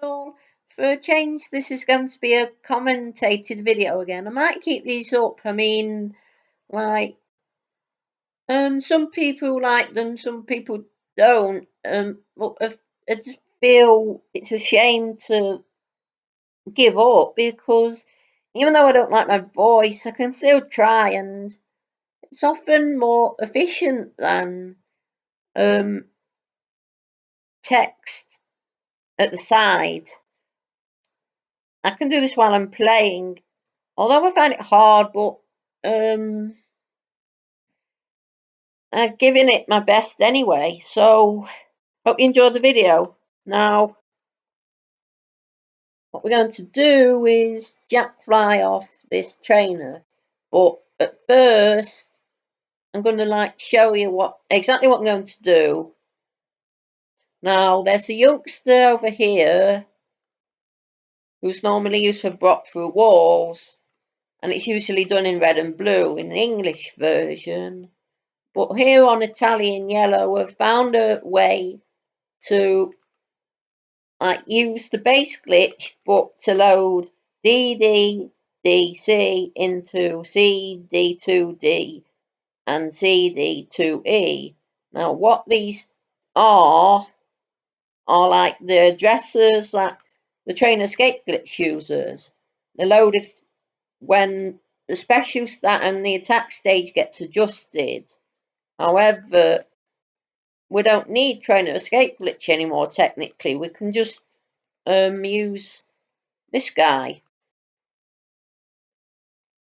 all. For a change, this is going to be a commentated video again. I might keep these up. I mean, like, some people like them, some people don't. But I just feel it's a shame to give up because even though I don't like my voice, I can still try, and it's often more efficient than um text at the side. I can do this while I'm playing, although I find it hard, but um, I'm giving it my best anyway. So, hope you enjoyed the video. Now, what we're going to do is jack fly off this trainer, but at first, I'm going to show you exactly what I'm going to do. Now, there's a youngster over here who's normally used for block through walls, and it's usually done in red and blue in the English version. But here on Italian yellow, we've found a way to use the base glitch, but to load DDDC into CD2D and CD2E. Now, what these are like the addresses that the train escape glitch uses. They're loaded when the special stat and the attack stage gets adjusted. However, we don't need trainer escape glitch anymore technically. We can just use this guy.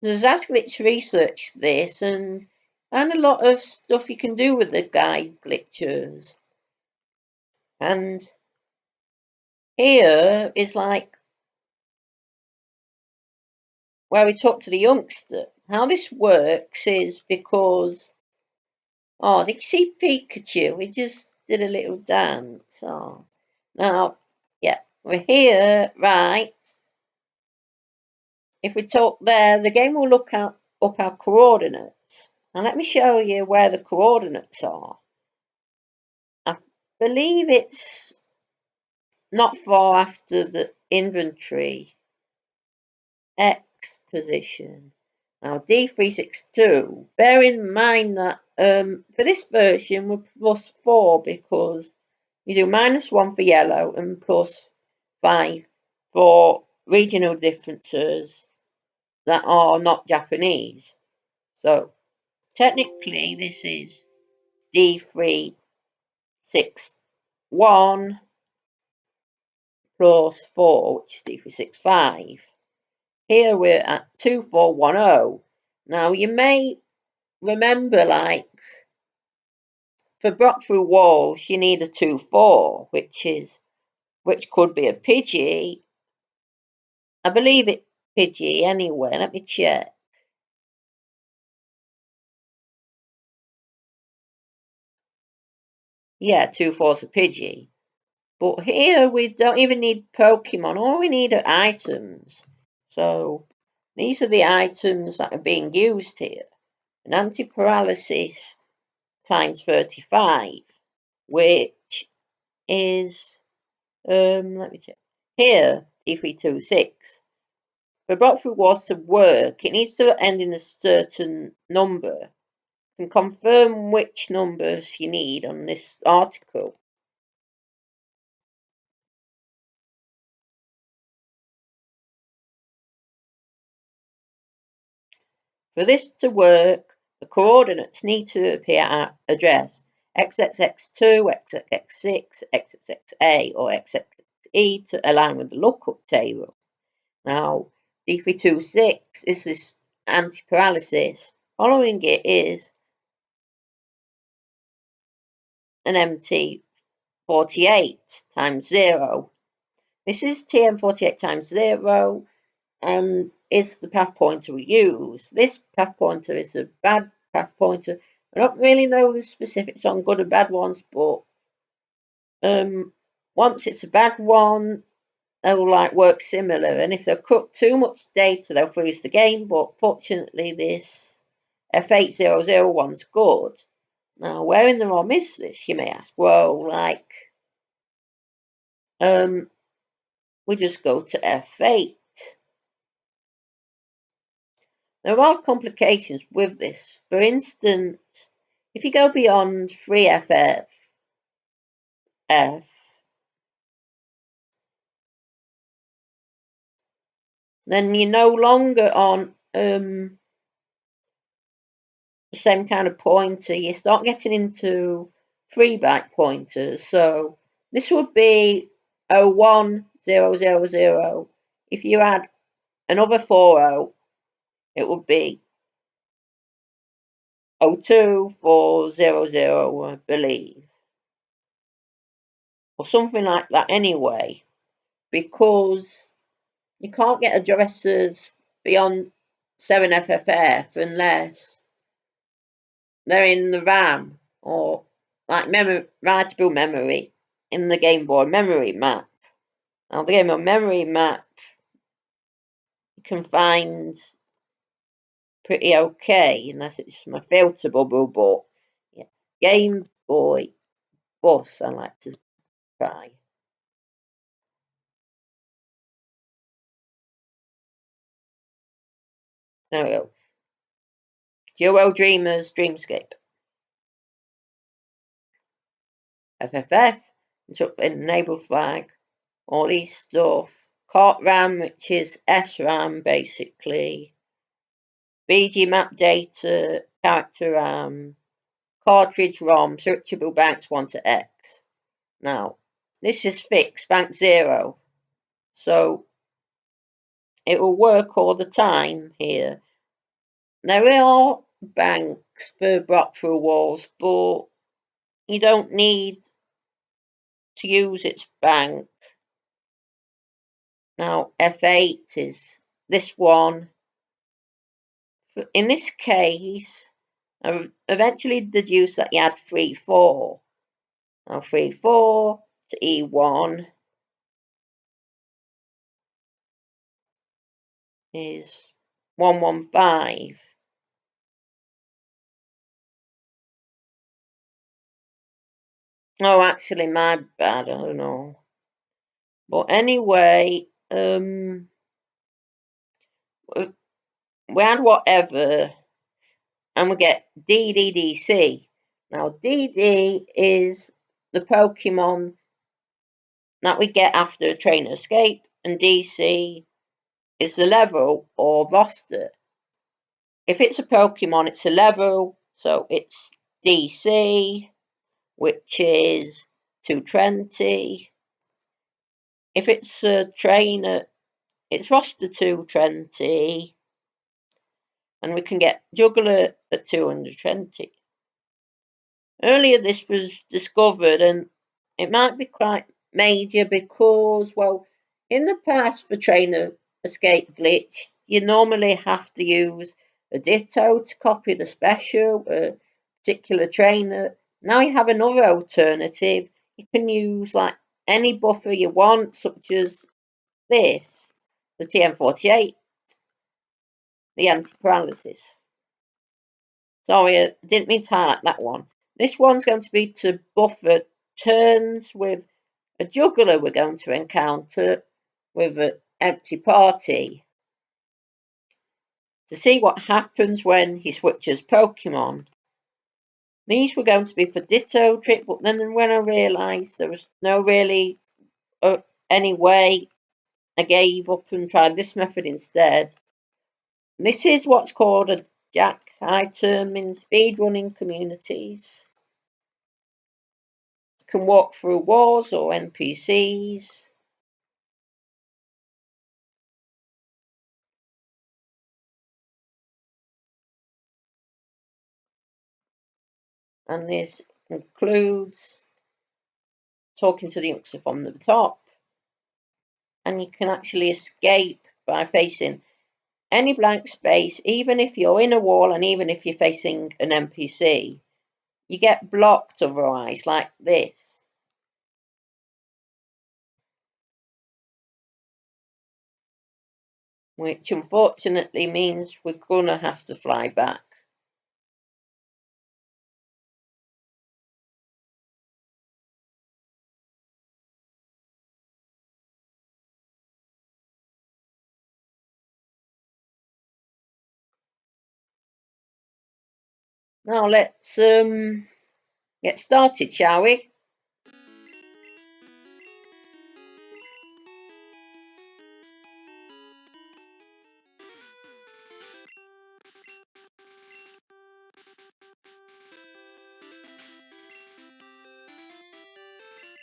The Glitch researched this and a lot of stuff you can do with the guide glitches. And here is where we talk to the youngster. How this works is because, oh, did you see Pikachu? We just did a little dance. Oh, now, yeah, we're here, right? If we talk there, the game will look up our coordinates. And let me show you where the coordinates are. I believe it's not far after the inventory X position. Now D362, bear in mind that for this version we're +4 because you do -1 for yellow and +5 for regional differences that are not Japanese. So technically this is D361 +4, which is D365. Here we're at 2410. Now you may remember for block through walls you need a 2-4, which could be a Pidgey. I believe it's Pidgey anyway. Let me check. Yeah, 2-4's a Pidgey. But here we don't even need Pokemon. All we need are items. So these are the items that are being used here. An anti-paralysis times 35, which is let me check. Here, D326. For block through walls to work, it needs to end in a certain number. You can confirm which numbers you need on this article. For this to work, the coordinates need to appear at address xxx2, xxx6, xxxa, or xxe to align with the lookup table. Now, D326 is this anti-paralysis. Following it is an MT48 times 0. This is TM48 times 0 and is the path pointer we use. This path pointer is a bad path pointer. I don't really know the specifics on good and bad ones, but once it's a bad one, they will work similar, and if they cut too much data, they'll freeze the game. But fortunately, this F800 one's good. Now, where in the ROM is this, you may ask? Well, we just go to F8. There are complications with this. For instance, if you go beyond 3FF, then you're no longer on the same kind of pointer. You start getting into 3-byte pointers. So this would be 01000. If you add another 40, it would be 02400, I believe. Or something like that anyway. Because you can't get addresses beyond 7FFF unless they're in the RAM or like writable memory in the Game Boy memory map. Now the Game Boy memory map you can find pretty okay unless it's my filter bubble, but yeah. Game Boy bus I like to try. There we go. Duo Dreamers Dreamscape. FFF, enabled flag, all these stuff. Cart RAM, which is SRAM basically. BG map data, character RAM, cartridge ROM, searchable banks 1 to X. Now, this is fixed, bank 0. So it will work all the time here. There are banks for block through walls, but you don't need to use its bank. Now F8 is this one. In this case, I eventually deduced that you had 3-4. Now 3-4 to E1 is 115. Oh, actually, my bad. I don't know. But anyway, we add whatever, and we get DDDC. Now, DD is the Pokemon that we get after a trainer escape, and DC is the level or roster. If it's a Pokemon, it's a level, so it's DC, which is 220. If it's a trainer, it's roster 220, and we can get Juggler at 220. Earlier this was discovered, and it might be quite major because, well, in the past for trainer escape glitch, you normally have to use a ditto to copy the special, a particular trainer. Now you have another alternative. You can use like any buffer you want, such as this, the TM48, the anti-paralysis. Sorry, I didn't mean to highlight that one. This one's going to be to buffer turns with a juggler we're going to encounter with an empty party to see what happens when he switches Pokemon. These were going to be for Ditto trick, but then when I realised there was no really any way, I gave up and tried this method instead. This is what's called a Jack item in speedrunning communities. You can walk through walls or NPCs. And this includes talking to the youngster from the top. And you can actually escape by facing any blank space, even if you're in a wall and even if you're facing an NPC. You get blocked otherwise, like this. Which unfortunately means we're gonna have to fly back. Now let's get started, shall we?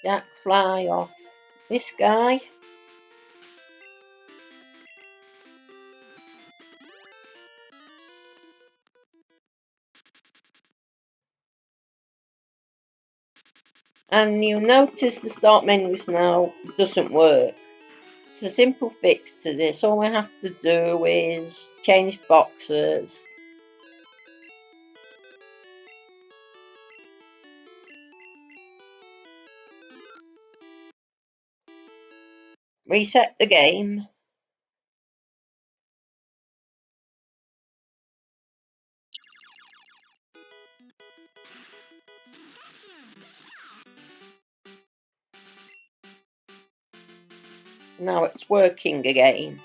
Jack, fly off this guy. And you'll notice the start menus now doesn't work. It's a simple fix to this. All we have to do is change boxes. Reset the game. Now it's working again.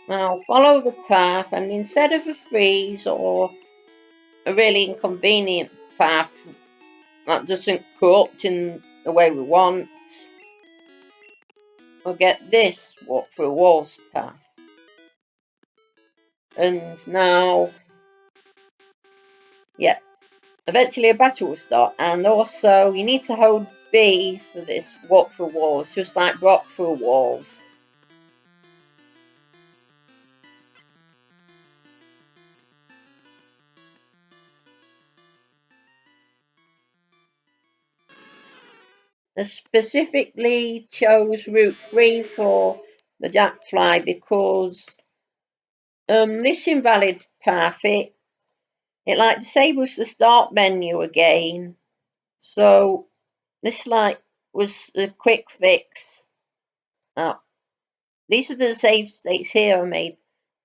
Now follow the path, and instead of a freeze or a really inconvenient path that doesn't corrupt in the way we want, we'll get this walk through walls path. And now, yeah, eventually a battle will start. And also, you need to hold B for this walk through walls, just like rock through walls. I specifically chose route 3 for the Jackfly because this invalid path, it like disables the start menu again. So this like was the quick fix. Now, these are the save states here I made.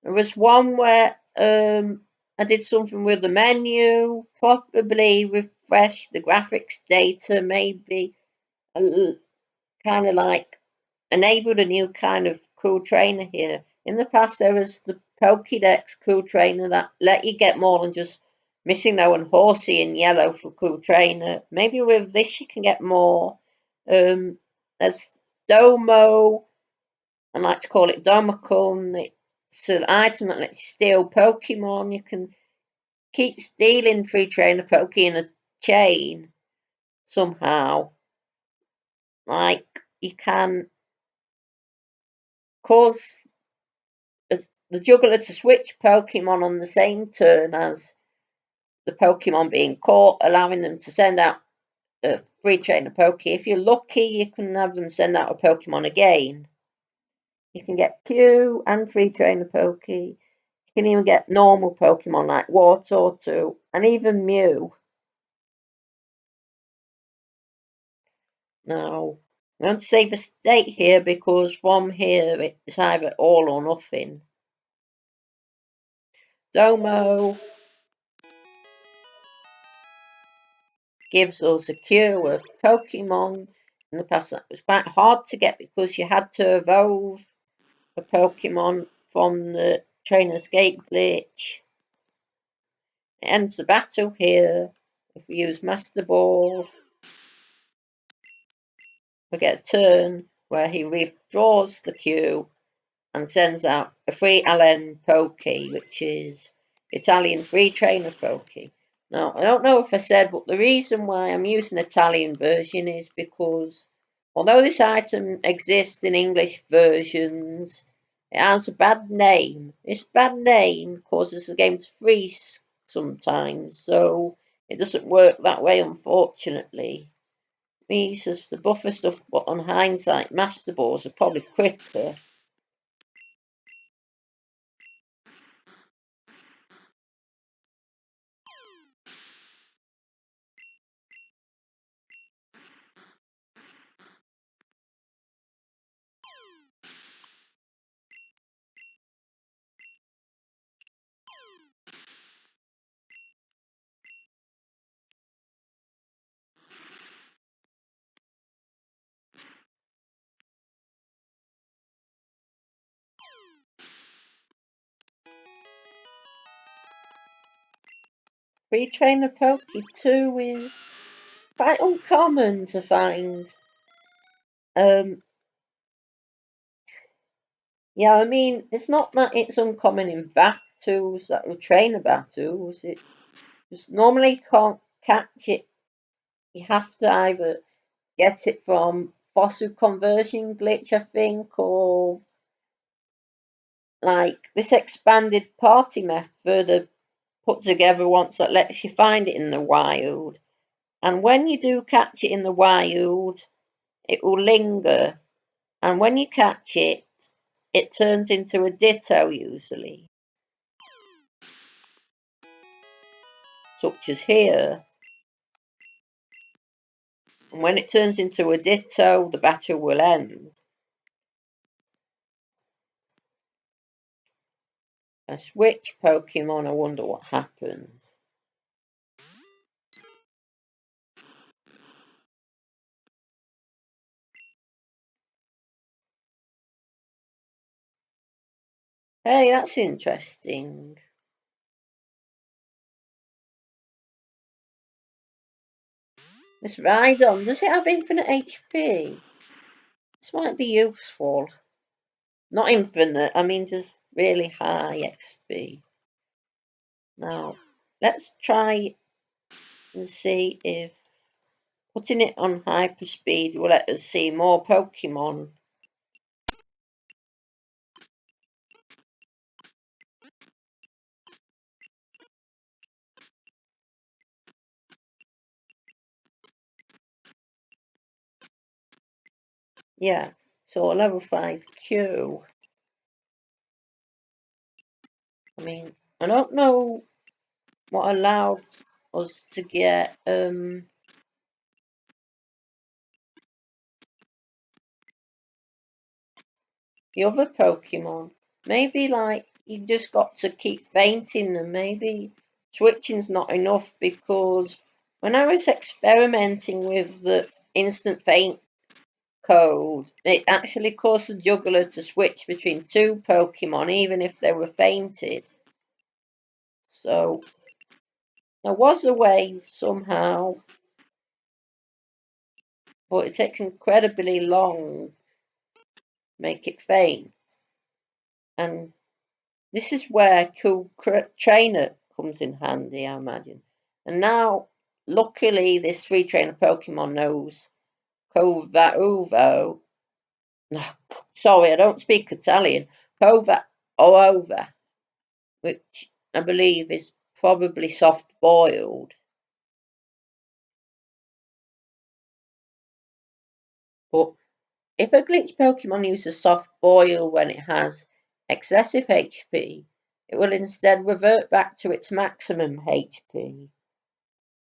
There was one where I did something with the menu, probably refreshed the graphics data, maybe kind of like enabled a new kind of cool trainer here. In the past, there was the Pokédex cool trainer that let you get more than just missing though and horsey in yellow for cool trainer. Maybe with this you can get more. There's domo. I like to call it domicon. It's an item that lets you steal Pokemon. You can keep stealing free trainer Poke in a chain somehow. Like you can cause the Juggler to switch Pokemon on the same turn as the Pokemon being caught, allowing them to send out a free trainer Poke. If you're lucky, you can have them send out a Pokemon again. You can get Q and free trainer Poke. You can even get normal Pokemon like Wartortle and even Mew. Now, I'm going to save a state here because from here it's either all or nothing. Domo gives us a cure of Pokemon. In the past, that was quite hard to get because you had to evolve a Pokemon from the Train Escape glitch. It ends the battle here. If we use Master Ball, we get a turn where he withdraws the queue and sends out a free Allen Poke, which is Italian free trainer Poke. Now, I don't know if I said, but the reason why I'm using Italian version is because although this item exists in English versions, it has a bad name. This bad name causes the game to freeze sometimes, so it doesn't work that way, unfortunately. Means as the buffer stuff, but on hindsight, Master Balls are probably quicker. Free Trainer Poke 2 is quite uncommon to find. Yeah, I mean, it's not that it's uncommon in battles, that are trainer battles. It just normally can't catch it. You have to either get it from fossil conversion glitch, I think, or like this expanded party method put together once that lets you find it in the wild. And when you do catch it in the wild, it will linger. And when you catch it, it turns into a ditto usually, such as here. And when it turns into a ditto, the battle will end. A switch Pokemon, I wonder what happens. Hey, that's interesting. This Rhydon, does it have infinite HP? This might be useful. Not infinite, I mean just really high XP. Now, let's try and see if putting it on hyperspeed will let us see more Pokemon. Yeah, so a level 5 Q. I mean, I don't know what allowed us to get the other Pokemon. Maybe like you just got to keep fainting them. Maybe switching's not enough, because when I was experimenting with the instant faint code, it actually caused the Juggler to switch between two Pokemon even if they were fainted. So there was a way somehow, but it takes incredibly long to make it faint. And this is where cool trainer comes in handy, I imagine. And now, luckily, this free trainer Pokemon knows Cova Uvo. No, sorry, I don't speak Italian. Cova Oova, which I believe is probably soft boiled. But if a glitch Pokemon uses soft boil when it has excessive HP, it will instead revert back to its maximum HP.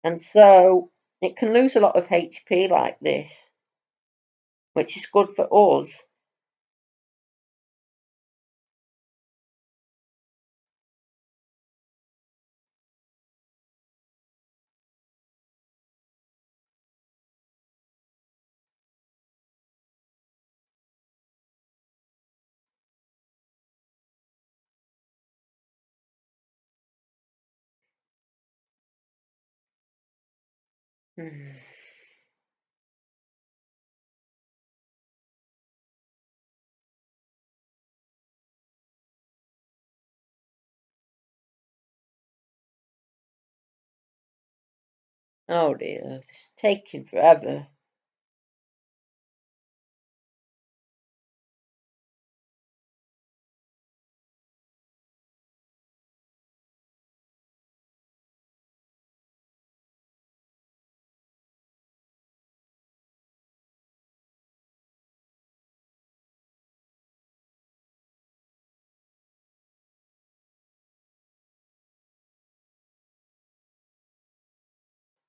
And so it can lose a lot of HP like this, which is good for us. Oh dear, it's taking forever.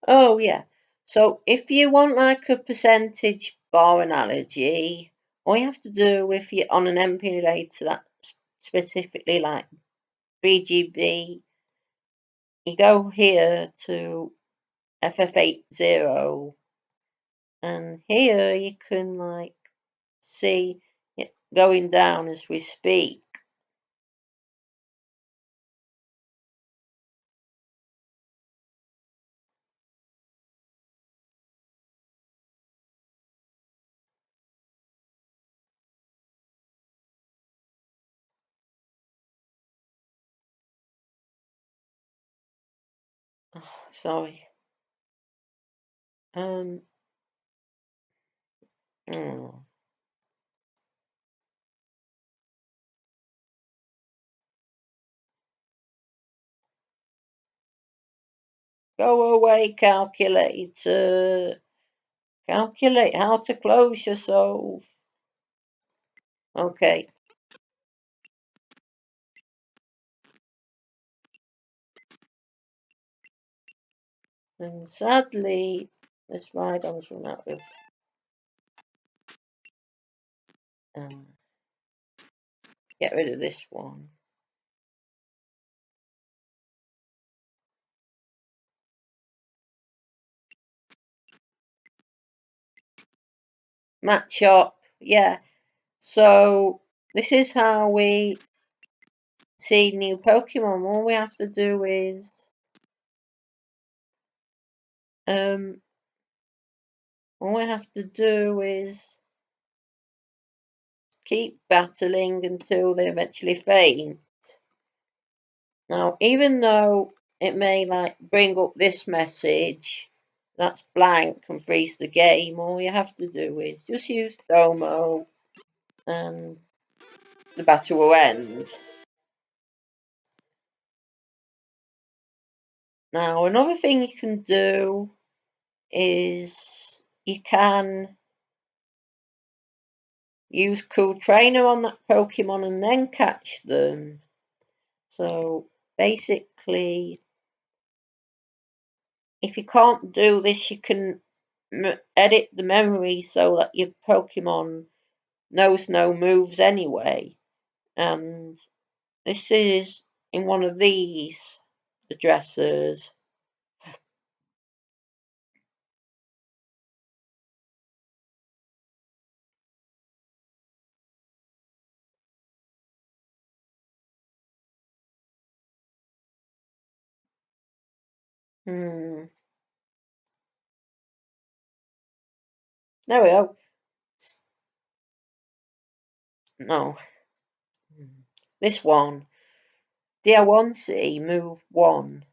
Oh yeah. So if you want like a percentage bar analogy, all you have to do if you're on an emulator that specifically like BGB, you go here to FF80, and here you can like see it going down as we speak. Oh, sorry. Oh. Go away, calculator. Calculate how to close yourself. Okay. And sadly, this ride on run out of get rid of this one. Match up, yeah. So this is how we see new Pokemon. All we have to do is keep battling until they eventually faint. Now, even though it may like bring up this message that's blank and freeze the game, all you have to do is just use domo and the battle will end. Now, another thing you can do is you can use Cool Trainer on that Pokemon and then catch them. So basically, if you can't do this, you can edit the memory so that your Pokemon knows no moves anyway. And this is in one of these addresses. There we go. No. This one. DR1C, move 1.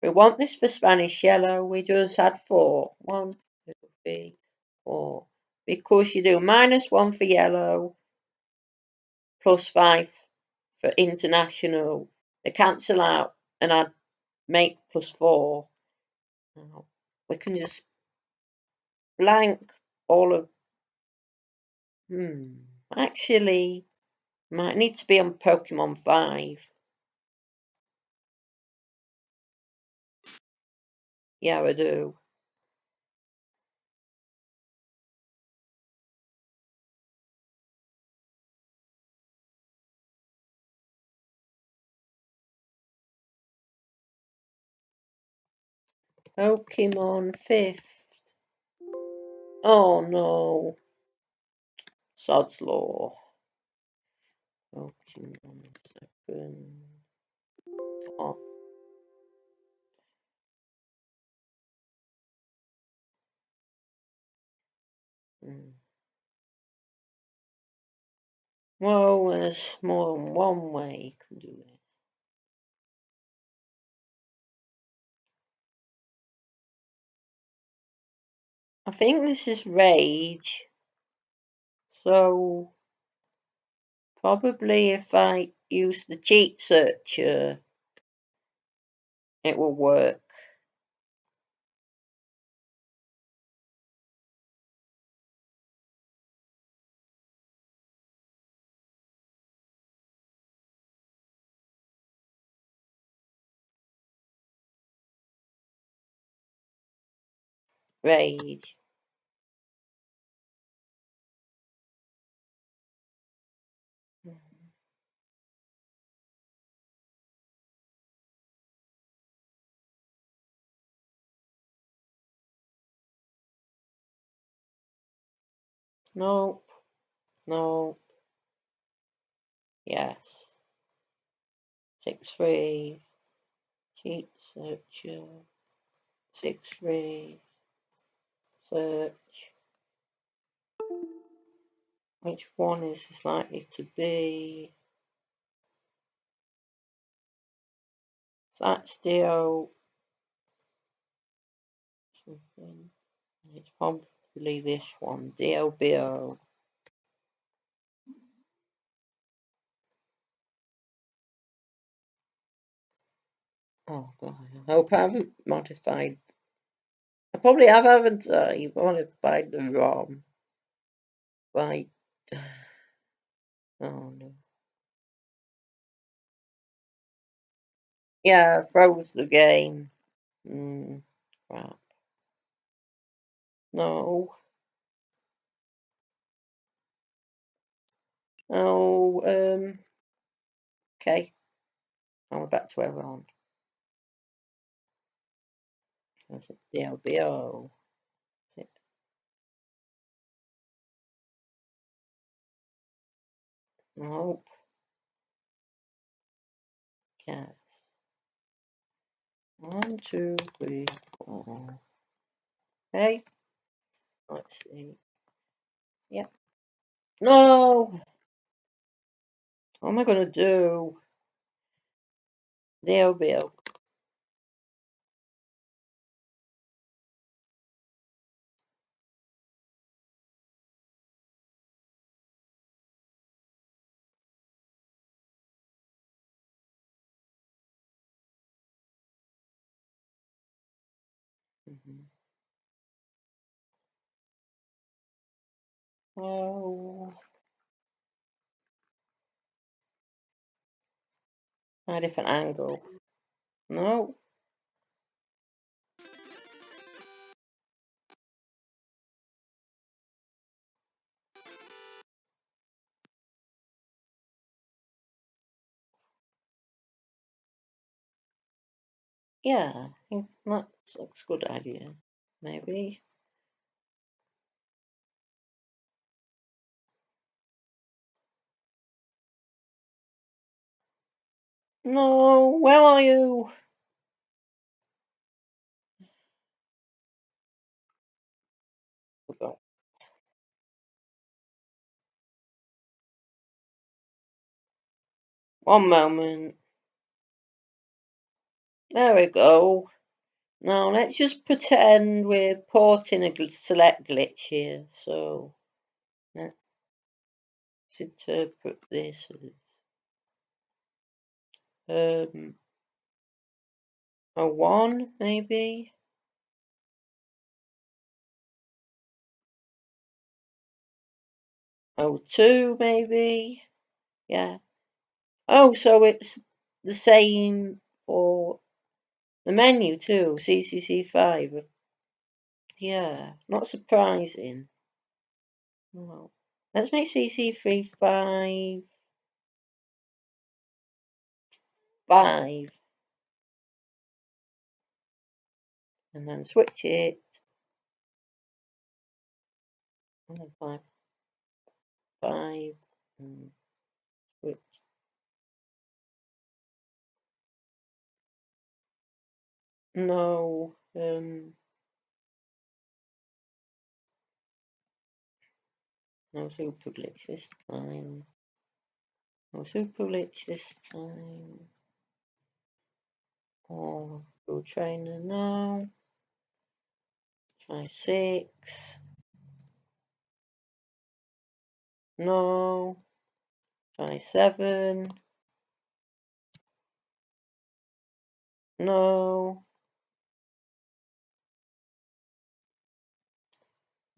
We want this for Spanish yellow. We just had 4. 1, 2, 3, 4. Because you do -1 for yellow, +5 for international. They cancel out and add make +4. Now, we can just blank all of. Actually, might need to be on Pokemon 5. Yeah, I do. Pokemon 5th. Oh no. Sod's Law. Pokemon 2nd. Oh. Well, there's more than one way you can do this. I think this is Rage. So probably if I use the cheat searcher, it will work. Rage. Nope. No. Yes. 6-3. Cheat searcher. 6-3. Search. Which one is this likely to be? That's Dio something. It's probably this one, DOBO. Oh god, I hope I haven't modified. I probably have, haven't I? Modified the ROM. Right. Oh no. Yeah, I froze the game. Crap. No. Oh, okay. Now we're back to where we're on. That's it. DLBO. That's it. Nope. Yes. 1, 2, 3, 4. Okay. Let's see. Yep. No! What am I going to do? DLBO. Oh. A different angle. No. Yeah, I think that's a good idea. Maybe. No, where are you? One moment. There we go. Now let's just pretend we're porting a select glitch here. So let's interpret this as a 1 maybe. Oh, 2 maybe. Yeah. Oh, so it's the same for the menu too. CCC5. Yeah, not surprising. Well, let's make CC3 5. 5. And then switch it. And then 5. 5. And switch. No. No super glitch this time. No super glitch this time. Or go trainer now. Try 6. No. Try 7. No.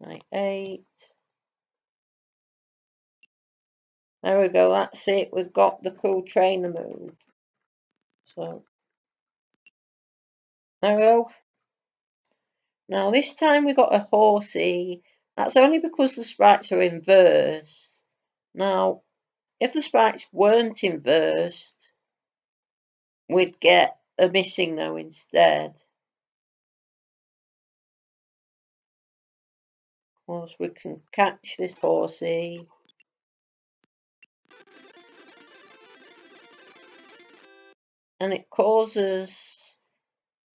Try 8. There we go, that's it. We've got the cool trainer move. So, there we go. Now this time we got a horsey. That's only because the sprites are inversed. Now, if the sprites weren't inversed, we'd get a missing no instead. Of course, we can catch this horsey. And it causes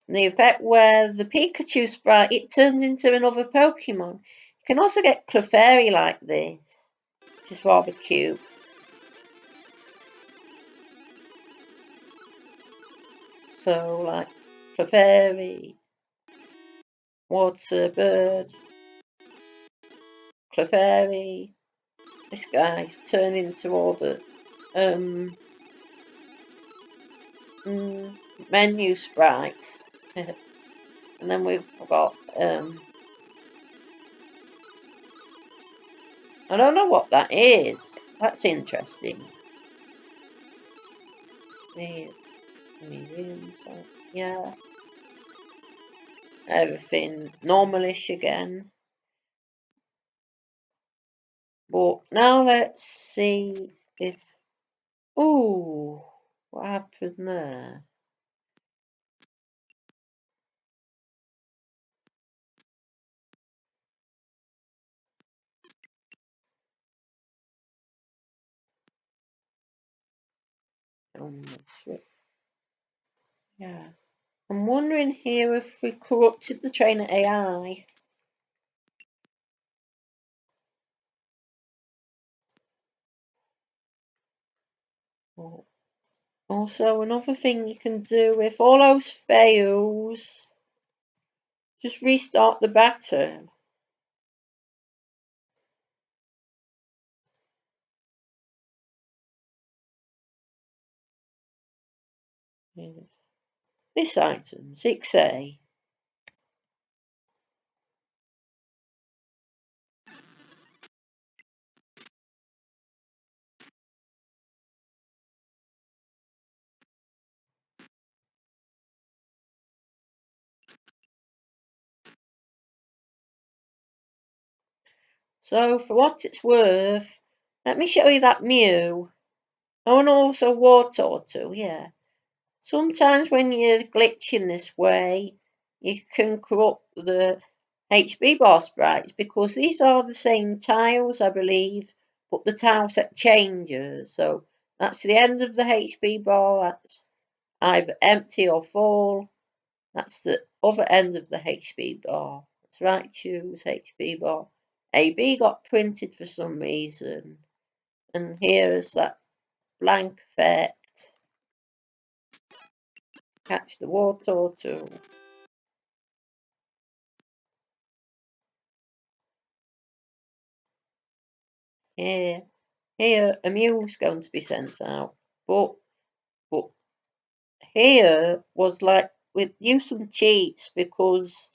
the effect where the Pikachu sprite, it turns into another Pokemon. You can also get Clefairy like this, which is rather cute. So like Clefairy, Water Bird, Clefairy. This guy's turning into all the menu sprites. And then we've got I don't know what that is. That's interesting. Yeah. Everything normalish again. But now let's see if... Ooh, what happened there? Yeah. I'm wondering here if we corrupted the trainer AI. Also, another thing you can do, if all else fails, just restart the battle. This item, 6A. So, for what it's worth, let me show you that Mew. Oh, and also Water too, yeah. Sometimes when you're glitching this way, you can corrupt the HB bar sprites because these are the same tiles, I believe, but the tile set changes. So that's the end of the HB bar. That's either empty or full. That's the other end of the HB bar. That's right, choose HB bar. AB got printed for some reason. And here is that blank effect. Catch the water too. Here, a mule's going to be sent out. But here was like with use some cheats because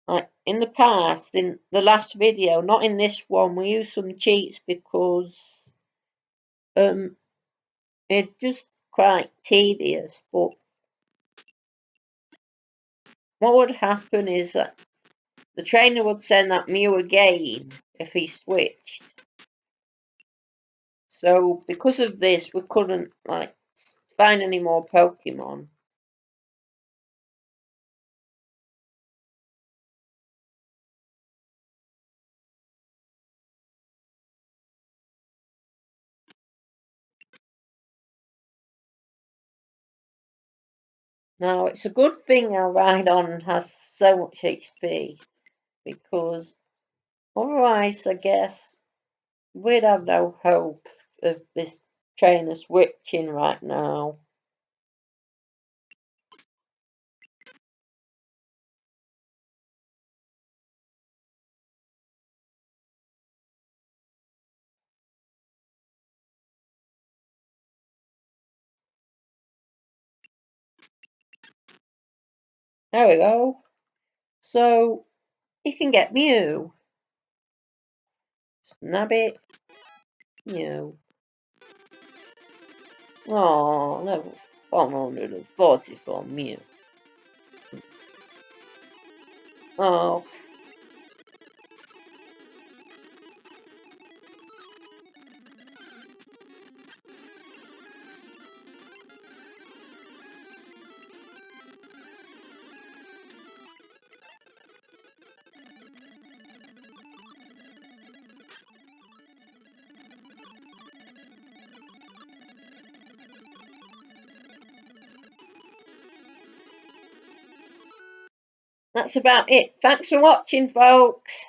like in the past, in the last video, not in this one, we used some cheats because it's just quite tedious. But what would happen is that the trainer would send that Mew again if he switched. So because of this, we couldn't like find any more Pokemon. Now it's a good thing our Rhydon has so much HP because otherwise, I guess we'd have no hope of this trainer switching right now. There we go. So you can get Mew. Snap it. Mew. Oh, level 144 Mew. Oh, that's about it. Thanks for watching, folks.